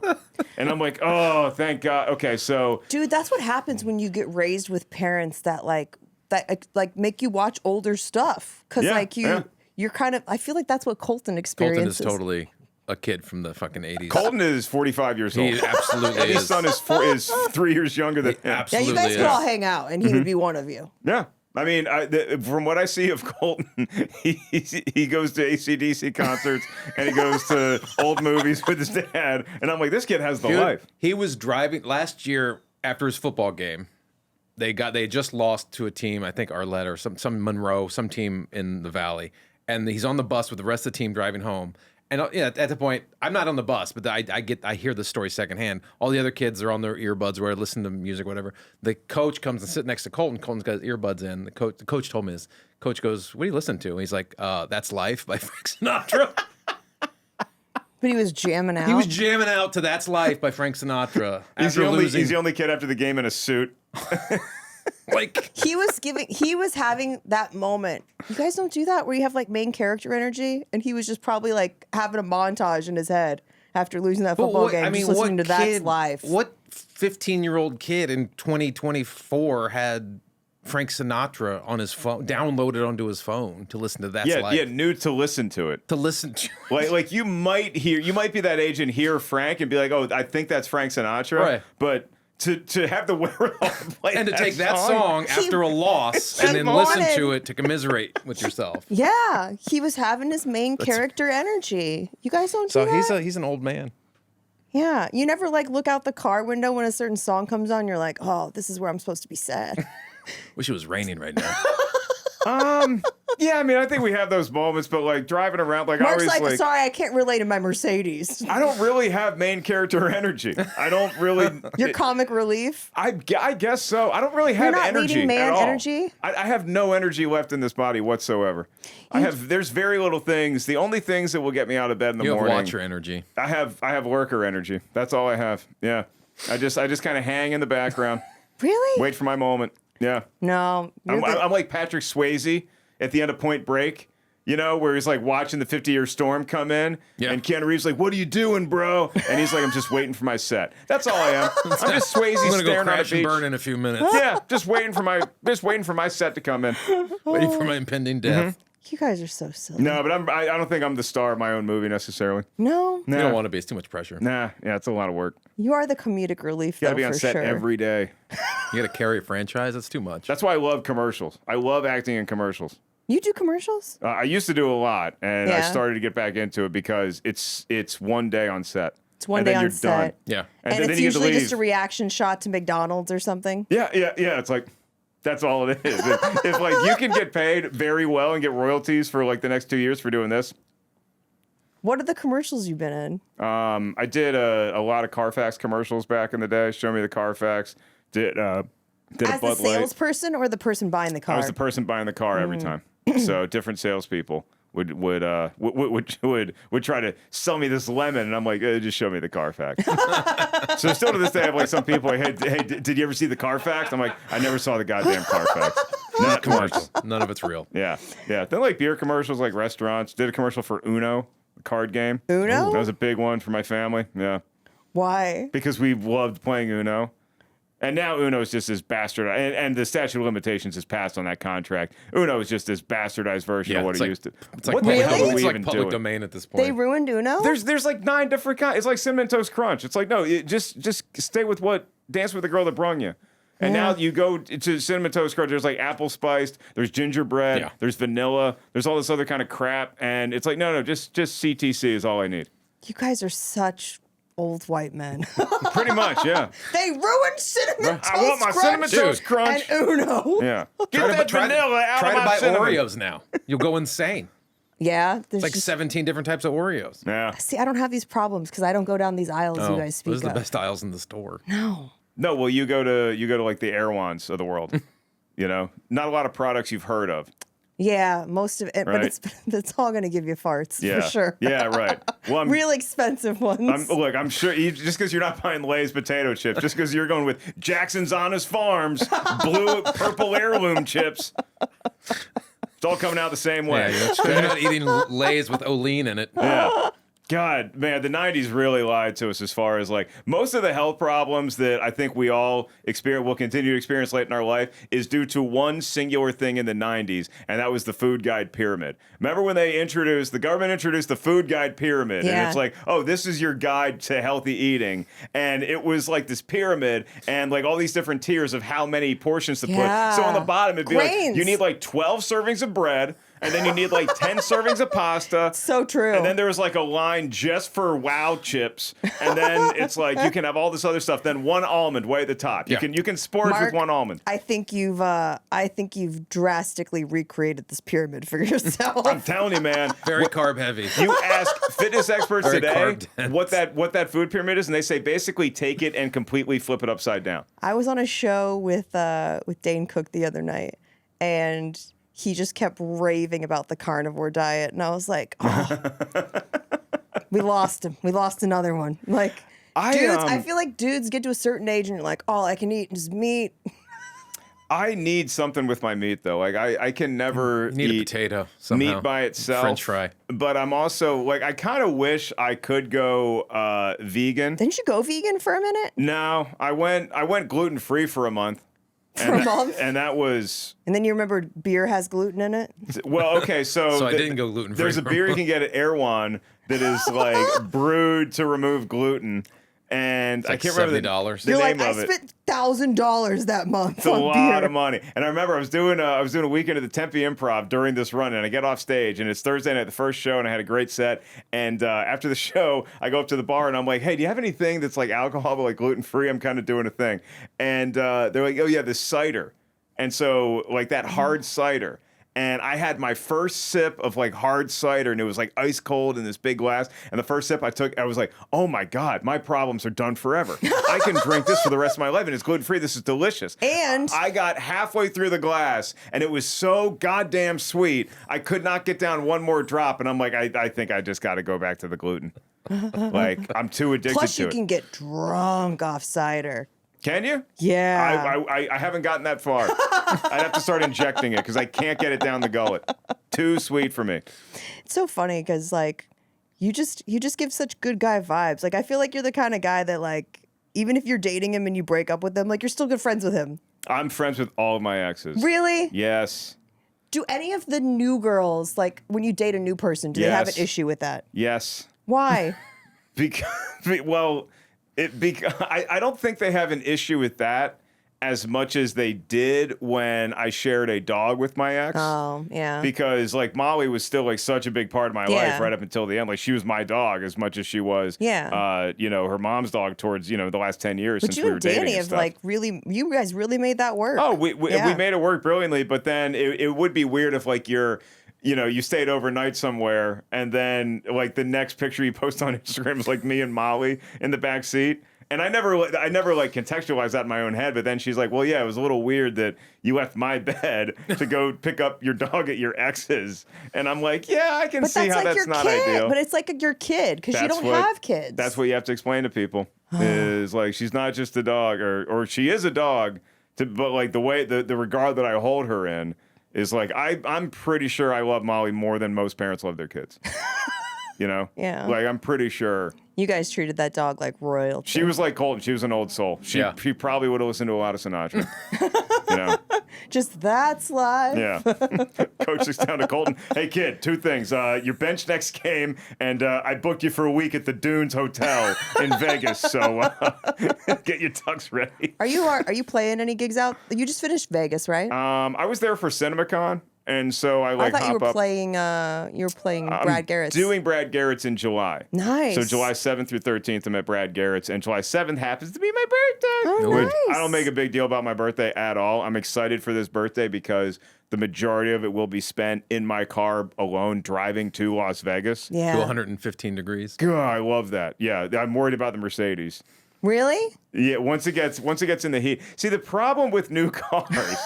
And I'm oh, thank God. Okay, so... Dude, that's what happens when you get raised with parents that make you watch older stuff. Because you're kind of... I feel like that's what Colton experiences. Colton is totally a kid from the fucking 80s. Colton is 45 years old. He absolutely His is. son is 3 years younger than him. Yeah, Absolutely you guys is. could all hang out, and he would be one of you. Yeah. I mean, from what I see of Colton, he goes to AC/DC concerts and he goes to old movies with his dad. And I'm like, this kid has the life. He was driving last year after his football game. They had just lost to a team, I think Arlette or some Monroe, some team in the Valley. And he's on the bus with the rest of the team driving home. And at the point, I'm not on the bus, but I hear the story secondhand. All the other kids are on their earbuds or listening to music, whatever. The coach comes and sits next to Colton. Colton's got his earbuds in. The coach told me this. Coach goes, "What are you listening to?" And he's like, "That's Life" by Frank Sinatra. But he was jamming out. He was jamming out to "That's Life" by Frank Sinatra. He's the only kid after the game in a suit. Like he was having that moment. You guys don't do that where you have like main character energy, and he was just probably like having a montage in his head after losing that football game. Just listening to "That's Life." What 15-year-old kid in 2024 had Frank Sinatra on his phone, downloaded onto his phone to listen to "That's Life"? Yeah, knew to listen to it. To listen to like you might be that age and hear Frank and be like, "Oh, I think that's Frank Sinatra." Right. But to have the wherewithal to play and to take that song after a loss and then listen to it to commiserate with yourself. Yeah, he was having his main character energy. You guys don't do that? So he's an old man. Yeah, you never like look out the car window when a certain song comes on. You're like, oh, this is where I'm supposed to be sad. Wish it was raining right now. Yeah, I mean, I think we have those moments, but like driving around, like Mark's I always sorry, I can't relate to my Mercedes. I don't really have main character energy. I don't really. Your comic relief. I guess so. I don't really have You're not energy needing man at all. energy? I have no energy left in this body whatsoever. There's very little things. The only things that will get me out of bed in the morning. You have watcher energy. I have lurker energy. That's all I have. Yeah. I just kind of hang in the background. Really? Wait for my moment. Yeah. No. I'm like Patrick Swayze at the end of Point Break, you know, where he's like watching the 50-year storm come in, and Keanu Reeves like, "What are you doing, bro?" And he's like, "I'm just waiting for my set." That's all I am. I'm just Swayze I'm gonna go staring at a crash and beach. burn in a few minutes. Yeah, just waiting for my set to come in. Waiting for my impending death. You guys are so silly. No, but I don't think I'm the star of my own movie necessarily. No. You don't want to be. It's too much pressure. Nah, yeah, it's a lot of work. You are the comedic relief, You though, gotta be on for set sure. every day. You got to carry a franchise. That's too much. That's why I love commercials. I love acting in commercials. You do commercials? I used to do a lot, and I Yeah. started to get back into it because it's one day on set. It's one and day then on you're set. done. Yeah. And then it's you get to usually leave. just a reaction shot to McDonald's or something. Yeah. It's like that's all it is. If like you can get paid very well and get royalties for like the next 2 years for doing this. What are the commercials you've been in? I did a lot of Carfax commercials back in the day. Show me the Carfax. Did a As the Bud Light. salesperson or the person buying the car? I was the person buying the car every time. So different salespeople would try to sell me this lemon, and I'm like, just show me the Carfax. So still to this day, I have like some people like, hey, did you ever see the Carfax? I'm like, I never saw the goddamn Carfax. Not Commercial. None of it's real. Yeah. Then like beer commercials, like restaurants. Did a commercial for Uno, the card game. Uno? That was a big one for my family. Yeah, Why? because we loved playing Uno. And now Uno is just this bastardized, and the statute of limitations is passed on that contract. Uno is just this bastardized version of what it used to. It's like, What the hell Really? are it's we like even public doing? domain at this point. They ruined Uno? There's like 9 different kinds. It's like Cinnamon Toast Crunch. It's like, no, just stay with what Dance with the Girl That Brung You. And now you go to Cinnamon Toast Crunch. There's like apple spiced. There's gingerbread. There's vanilla. There's all this other kind of crap. And it's like, no, just CTC is all I need. You guys are such old white men. Pretty much, yeah. They ruined Cinnamon Toast I want my Crunch Cinnamon Toast Crunch. and Uno. Yeah. Get that vanilla out try of to my buy cinnamon. Oreos now. You'll go insane. Yeah. There's It's like just, 17 different types of Oreos. Yeah. see, I don't have these problems because I don't go down these aisles you guys speak those are of. the best aisles in the store. No. No, well, you go to like the Erewhons of the world. You know, not a lot of products you've heard of. Yeah, most of it, Right. but it's all going to give you farts Yeah, for sure. Yeah, right. Well, I'm Real expensive ones. I'm sure just because you're not buying Lay's potato chips, just because you're going with Jackson's Honest Farms purple heirloom chips, it's all coming out the same way. Yeah, you're not eating Lay's with Olean in it. Yeah. God, man, the 90s really lied to us as far as like most of the health problems that I think we all will continue to experience late in our life is due to one singular thing in the 90s, and that was the food guide pyramid. Remember when the government introduced the food guide pyramid, and it's like, oh, this is your guide to healthy eating, and it was like this pyramid and like all these different tiers of how many portions to put. So on the bottom it'd be like, you need like 12 servings of bread, and then you need like 10 servings of pasta. So true. And then there was like a line just for Wow chips. And then it's like you can have all this other stuff. Then one almond way at the top. You can splurge Mark, with one almond. I think you've drastically recreated this pyramid for yourself. I'm telling you, man. Very carb heavy. You ask fitness experts Very today carb-dense. what that food pyramid is, and they say basically take it and completely flip it upside down. I was on a show with Dane Cook the other night, and he just kept raving about the carnivore diet, and I was like, oh, we lost him. We lost another one. Like, I feel like dudes get to a certain age and you're like, all I can eat is meat. I need something with my meat, though. Like, I can never You need eat a potato somehow. meat by itself. French fry. But I'm also, like, I kind of wish I could go vegan. Didn't you go vegan for a minute? No, I went gluten-free for a month. For a month? And that was... And then you remembered beer has gluten in it? Well, okay, so... I didn't go gluten-free. There's a beer you can get at Erewhon that is, like, brewed to remove gluten. And It's like I can't remember $70. the You're name like, of I it. spent $1,000 that month It's a on lot beer. of money. And I remember I was doing a weekend at the Tempe Improv during this run, and I get off stage, and it's Thursday night, the first show, and I had a great set. And after the show, I go up to the bar, and I'm like, hey, do you have anything that's like alcohol but like gluten-free? I'm kind of doing a thing. And they're like, oh, yeah, this cider. And so, like, that hard cider. And I had my first sip of, like, hard cider, and it was, like, ice cold in this big glass. And the first sip I took, I was like, oh, my God, my problems are done forever. I can drink this for the rest of my life, and it's gluten-free. This is delicious. And I got halfway through the glass, and it was so goddamn sweet, I could not get down one more drop. And I'm like, I think I just got to go back to the gluten. Like, I'm too addicted plus to you it. can get drunk off cider. Can you? Yeah. I haven't gotten that far. I'd have to start injecting it because I can't get it down the gullet. Too sweet for me. It's so funny because like you just give such good guy vibes. Like I feel like you're the kind of guy that like even if you're dating him and you break up with him, like you're still good friends with him. I'm friends with all of my exes. Really? Yes. Do any of the new girls, like when you date a new person, do they have an Yes. issue with that? Yes. Why? Because I don't think they have an issue with that as much as they did when I shared a dog with my ex. Oh, yeah. Because like Molly was still like such a big part of my Yeah. life right up until the end. Like she was my dog as much as she was, her mom's dog towards the last 10 years But since you we were and dating Danny and have stuff. like really, you guys really made that work. Oh, we Yeah. made it work brilliantly, but then it would be weird if like you stayed overnight somewhere and then like the next picture you post on Instagram is like me and Molly in the back seat. And I never like contextualized that in my own head, but then she's like, well, yeah, it was a little weird that you left my bed to go pick up your dog at your ex's. And I'm like, yeah, I can But see how like that's your not kid. ideal. But it's like your kid because you That's don't what- have kids. That's what you have to explain to people is like, she's not just a dog or she is a dog, but like the way, the regard that I hold her in is like, I'm pretty sure I love Molly more than most parents love their kids. Yeah. Like I'm pretty sure. You guys treated that dog like royalty. She was like Colton. She was an old soul. She probably would have listened to a lot of Sinatra. Just that's life. Yeah. Coach looks down to Colton. Hey, kid, two things. Your bench next game, and I booked you for a week at the Dunes Hotel in Vegas. So get your tux ready. Are you playing any gigs out? You just finished Vegas, right? I was there for CinemaCon. And so I I thought you hop were up. playing. You were playing Brad Garrett's. Doing Brad Garrett's in July. Nice. So July 7th through 13th, I'm at Brad Garrett's, and July 7th happens to be my birthday. Oh, Which nice. I don't make a big deal about my birthday at all. I'm excited for this birthday because the majority of it will be spent in my car alone driving to Las Vegas. Yeah. To 115 degrees. God, I love that. Yeah, I'm worried about the Mercedes. Really? Yeah, once it gets in the heat. See, the problem with new cars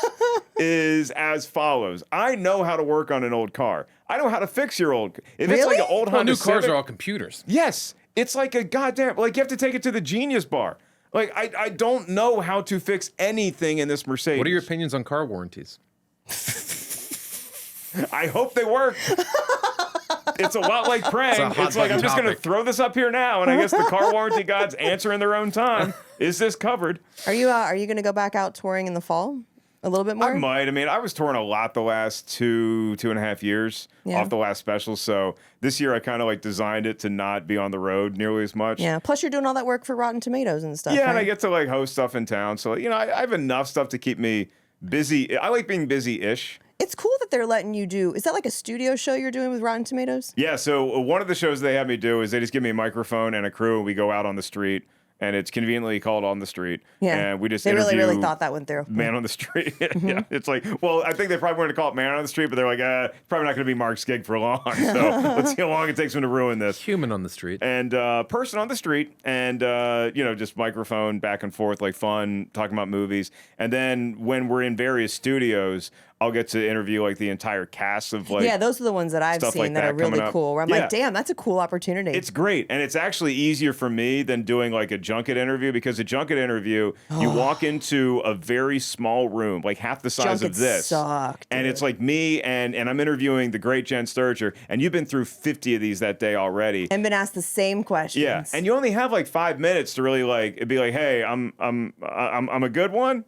is as follows. I know how to work on an old car. I know how to fix your old. If it's like an old Well, Honda new cars Civic, are all computers. yes, it's like a goddamn, like you have to take it to the Genius Bar. Like I don't know how to fix anything in this Mercedes. What are your opinions on car warranties? I hope they work. It's a lot like praying. It's like, I'm just going to throw this up here now, and I guess the car warranty gods answer in their own time. Is this covered? Are you going to go back out touring in the fall? A little bit more? I might. I mean, I was touring a lot the last two and a half years off the last special. So this year I kind of like designed it to not be on the road nearly as much. Yeah. Plus you're doing all that work for Rotten Tomatoes and stuff. Yeah, right? and I get to like host stuff in town. So, I have enough stuff to keep me busy. I like being busy-ish. It's cool that they're letting you do. Is that like a studio show you're doing with Rotten Tomatoes? Yeah, so one of the shows they have me do is they just give me a microphone and a crew, and we go out on the street. And it's conveniently called On the Street. Yeah. And we just They really thought that went through. Man on the Street. Yeah. It's like, well, I think they probably wanted to call it Man on the Street, but they're like, probably not going to be Mark's gig for long. So let's see how long it takes him to ruin this. Human on the street. And person on the street. And, just microphone back and forth, like fun, talking about movies. And then when we're in various studios, I'll get to interview like the entire cast of like. Yeah, those are the ones that I've seen like that are really cool. Where I'm like, damn, that's a cool opportunity. It's great. And it's actually easier for me than doing like a junket interview, because a junket interview, you walk into a very small room, like half the size of this. Suck, and it's like me and I'm interviewing the great Jen Sturger, and you've been through 50 of these that day already. And been asked the same questions. Yeah. And you only have like 5 minutes to really like it'd be like, hey, I'm a good one,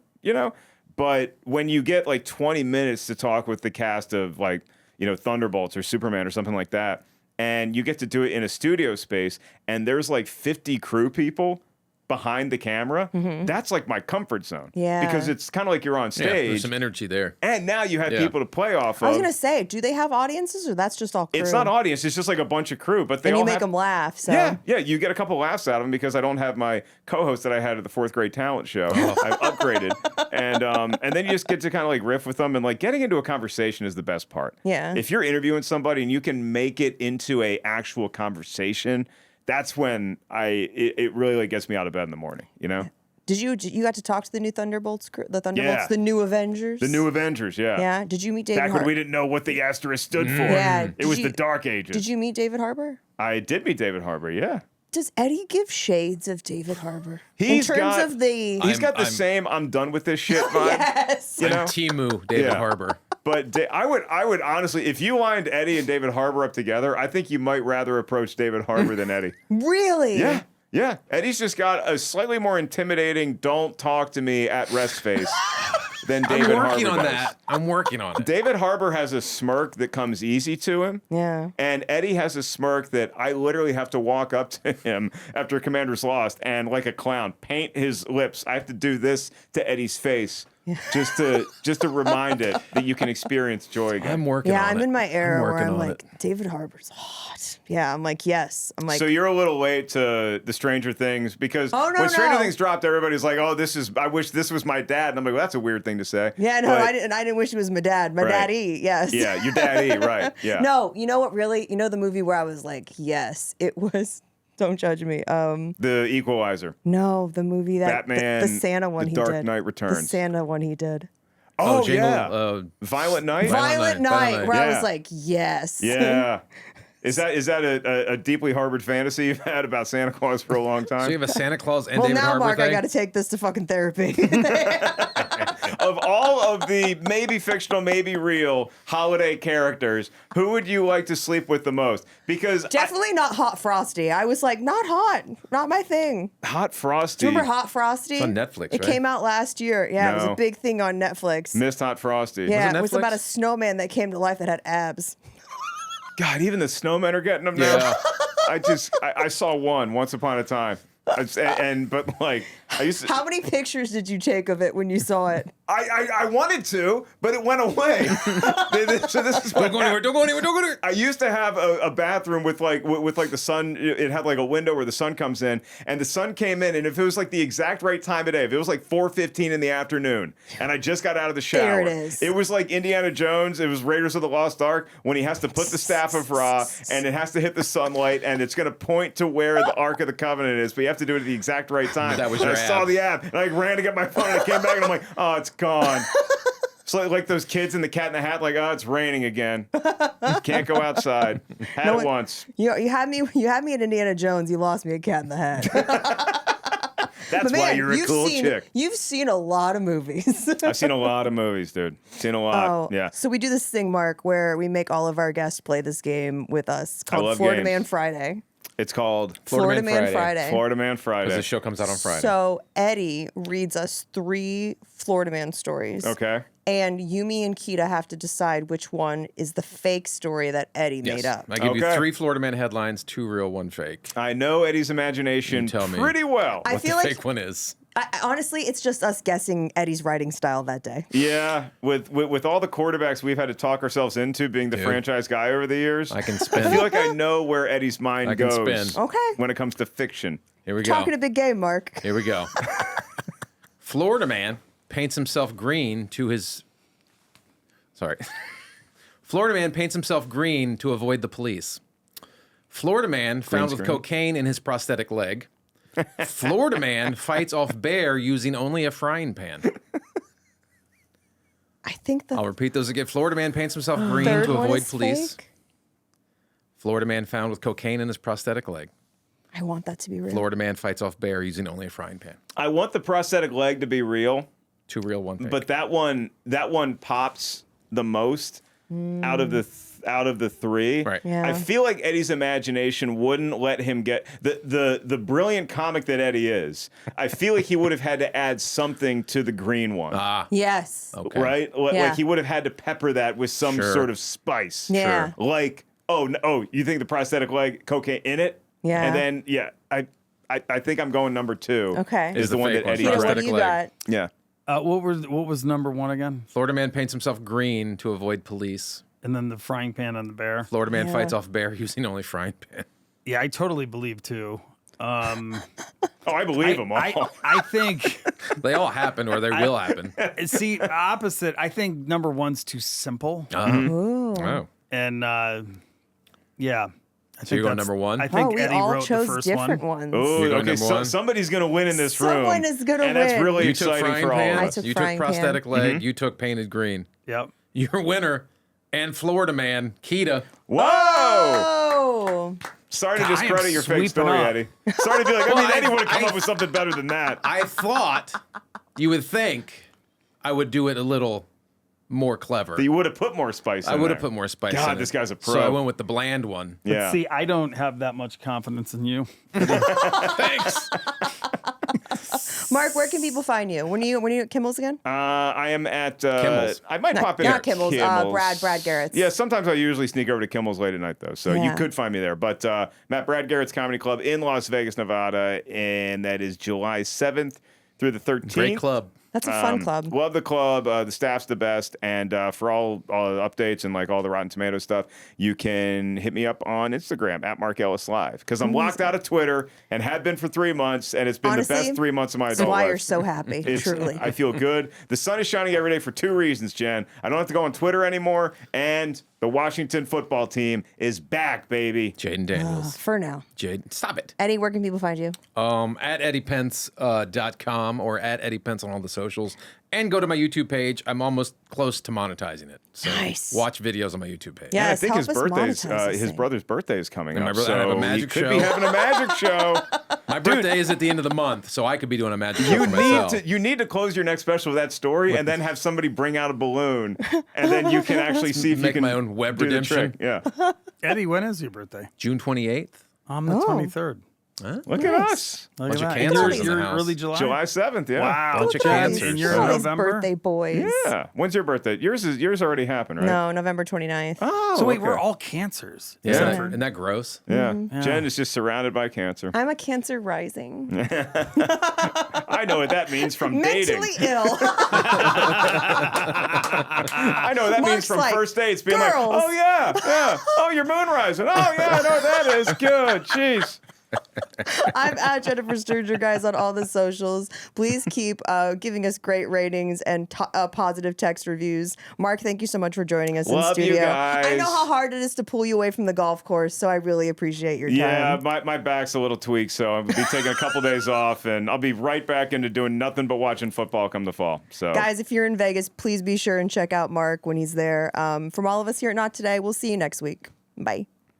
But when you get like 20 minutes to talk with the cast of like, Thunderbolts or Superman or something like that, and you get to do it in a studio space, and there's like 50 crew people behind the camera, that's like my comfort zone. Yeah. Because it's kind of like you're on stage. Yeah, there's some energy there. And now you have people to play off of. I was going to say, do they have audiences or that's just all crew? It's not audience, it's just like a bunch of crew. But they and all you make them laugh. So. Yeah, you get a couple laughs out of them, because I don't have my co-host that I had at the 4th grade talent show. I've upgraded. And then you just get to kind of like riff with them, and like getting into a conversation is the best part. Yeah. If you're interviewing somebody and you can make it into a actual conversation, that's when it really like gets me out of bed in the morning, Did you got to talk to the new Thunderbolts crew? The Thunderbolts, the new Avengers? The new Avengers, yeah. Yeah. Did you meet David Harbour? Back when we didn't know what the asterisk stood for. Yeah. It was the Dark Ages. Did you meet David Harbour? I did meet David Harbour, yeah. Does Eddie give shades of David Harbour? He's got the I'm same I'm done with this shit vibe. Yes. I'm Timu David Harbour. But I would honestly, if you lined Eddie and David Harbour up together, I think you might rather approach David Harbour than Eddie. Really? Yeah. Yeah. Eddie's just got a slightly more intimidating, don't talk to me at rest face than David Harbour. I'm working on it. David Harbour has a smirk that comes easy to him. Yeah. And Eddie has a smirk that I literally have to walk up to him after Commander's Lost and, like a clown, paint his lips. I have to do this to Eddie's face. Just to remind it that you can experience joy again. I'm working on it. Yeah, I'm in my era where I'm like, it. David Harbour's hot. Yeah, I'm like, yes. I'm like, so you're a little late to the Stranger Things, because when Stranger Things dropped, everybody's like, oh, I wish this was my dad. And I'm like, well, that's a weird thing to say. Yeah, no, I didn't wish he was my dad. My daddy, yes. Yeah, your daddy, right. Yeah. No, you know what really, the movie where I was like, yes, it was, don't judge me. The Equalizer. No, the movie that Batman, the Santa one he did. The Dark Knight Returns. The Santa one he did. Oh, Jingle, yeah. Violent Night? Violent Night, where I Yeah. was like, yes. Yeah. Is that a deeply harbored fantasy you've had about Santa Claus for a long time? So you have a Santa Claus and Well, David now, Harbour Mark, thing? I got to take this to fucking therapy. Of all of the maybe fictional, maybe real holiday characters, who would you like to sleep with the most? Because Definitely not Hot Frosty. I was like, not hot. Not my thing. Hot Frosty. Do you remember Hot Frosty? It's on Netflix, It right? came out last year. Yeah, it was No. a big thing on Netflix. Missed Hot Frosty. Yeah, Was it it was Netflix? about a snowman that came to life that had abs. God, even the snowmen are getting them now. Yeah. I saw one once upon a time. But like I used to, How many pictures did you take of it when you saw it? I wanted to, but it went away. So this is Don't go anywhere. I used to have a bathroom with like the sun. It had like a window where the sun comes in, and the sun came in, and if it was like the exact right time of day, if it was like 4:15 in the afternoon, and I just got out of the shower, There it is. It was like Indiana Jones. It was Raiders of the Lost Ark when he has to put the staff of Ra, and it has to hit the sunlight, and it's going to point to where the Ark of the Covenant is, but you have to do it at the exact right time. That was and your I saw ab. the ab, and I ran to get my phone, and I came back, and I'm like, oh, it's gone. So like those kids in the Cat in the Hat, like, oh, it's raining again. Can't go outside. Had it once. You had me at Indiana Jones. You lost me at Cat in the Hat. That's But why man, you're a cool chick. You've seen a lot of movies. I've seen a lot of movies, dude. Seen a lot. Yeah. So we do this thing, Mark, where we make all of our guests play this game with us called love Florida games. Man Friday. It's called Florida Man Friday. Florida Man Friday. Because the show comes out on Friday. So Eddie reads us 3 Florida Man stories. Okay. And Yumi and Kita have to decide which one is the fake story that Eddie made up. I give you Okay. 3 Florida Man headlines, 2 real, 1 fake. I know Eddie's imagination You tell me. pretty well. I What feel the like fake one is. honestly, it's just us guessing Eddie's writing style that day. Yeah, with all the quarterbacks we've had to talk ourselves into being the Dude. franchise guy over the years, I can I spin. feel like I know where Eddie's mind I can goes spin. Okay. when it comes to fiction. Here we go. Talking a big game, Mark. Here we go. Florida man paints himself green to his. Sorry. Florida man paints himself green to avoid the police. Florida man found with screen. cocaine in his prosthetic leg. Florida man fights off bear using only a frying pan. I think the I'll repeat those again. Florida man paints himself green third to one avoid is police. fake. Florida man found with cocaine in his prosthetic leg. I want that to be real. Florida man fights off bear using only a frying pan. I want the prosthetic leg to be real, 2 real, 1 fake. but that one pops the most out of the 3. Right. Yeah. I feel like Eddie's imagination wouldn't let him get the brilliant comic that Eddie is. I feel like he would have had to add something to the green one. Yes. Okay. Right? Yeah. Like he would have had to pepper that with some Sure. sort of spice. Yeah. Sure. Like, you think the prosthetic leg, cocaine in it? Yeah. And then, I think I'm going number 2. Okay. Is the one fake that Eddie Kita, what do prosthetic you leg. got? Yeah. What was number 1 again? Florida man paints himself green to avoid police. And then the frying pan on the bear. Florida man Yeah. fights off bear using only frying pan. Yeah, I totally believe too. Oh, I believe them all. I think. They all happen or they will happen. See, opposite. I think number 1's too simple, Oh. and yeah. I So you're going that's- number 1? I think we Eddie all wrote chose the first different one. ones. Oh, You're going okay. number 1? Somebody's going to win in this room. Someone is gonna and that's win. really You took exciting frying for all pan. of I us. took You frying took prosthetic pan. leg. You took painted green. Yep. Your winner and Florida man, Kita. Whoa! Oh. Sorry to God, I am discredit your fake sweeping story, up. Eddie. Sorry to be like, Well, Eddie would have come I- up with something better than that. I thought you would think I would do it a little more clever. You would have put more spice in I would have there. put more spice God, in this it. guy's a pro. So I went with the bland one. Yeah. See, I don't have that much confidence in you. Thanks. Mark, where can people find you? When are you at Kimmel's again? I am at Kimmel's. I might pop in Not at Kimmel's. Brad Garrett's. Yeah, sometimes I usually sneak over to Kimmel's late at night though, so you Yeah. could find me there. But Matt Brad Garrett's Comedy Club in Las Vegas, Nevada, and that is July 7th through the 13th. Great club. That's a fun club. Love the club. The staff's the best. And for all the updates and like all the Rotten Tomato stuff, you can hit me up on Instagram at Mark Ellis Live because I'm locked out of Twitter and have been for 3 months, and it's been Honestly, the best 3 months of my That's adult why life. you're so happy. It's- Truly. I feel good. The sun is shining every day for 2 reasons, Jen. I don't have to go on Twitter anymore, and the Washington football team is back, baby. Jaden Daniels. For now. Jaden, stop it. Eddie, where can people find you? At eddiepence.com or at Eddie Pence on all the socials. And go to my YouTube page. I'm almost close to monetizing it. So Nice. watch videos on my YouTube page. Yeah. I Yes, think help his us birthday's monetize this his thing. brother's birthday is coming And my up, brother- I have a so magic he could show. be having a magic show. My birthday is at the end of the month, so I could be doing a magic show You for myself. you need to close your next special with that story, and then have somebody bring out a balloon, and then you can actually see if you Make can my own web do the redemption. trick. Yeah, Eddie, when is your birthday? June 28th. I'm the 23rd. look at us, Look Bunch at of that. cancers And in the you're house. early July. July 7th. Yeah, Wow. Bunch of Look at cancers. these- And you're all in these November? birthday boys. Yeah. When's your birthday? Yours already happened, right? No, November 29th. Oh, So wait, okay. we're all cancers. Isn't, Yeah. that, isn't that gross? Yeah. Mm-hmm. Jen is just surrounded by cancer. I'm a Cancer rising. I know what that means from dating. Mentally ill. I know what that means Mark's from like, first dates, being like, "Girls." oh yeah, oh you're moon rising, oh yeah, I know what that is. Good, jeez. I'm at Jennifer Sturger, guys, on all the socials. Please keep giving us great ratings and positive text reviews. Mark, thank you so much for joining us Love in you studio. guys. I know how hard it is to pull you away from the golf course, so I really appreciate your time. Yeah, my back's a little tweaked, so I'll be taking a couple days off, and I'll be right back into doing nothing but watching football come the fall. So, Guys, if you're in Vegas, please be sure and check out Mark when he's there. From all of us here at Not Today, we'll see you next week. Bye.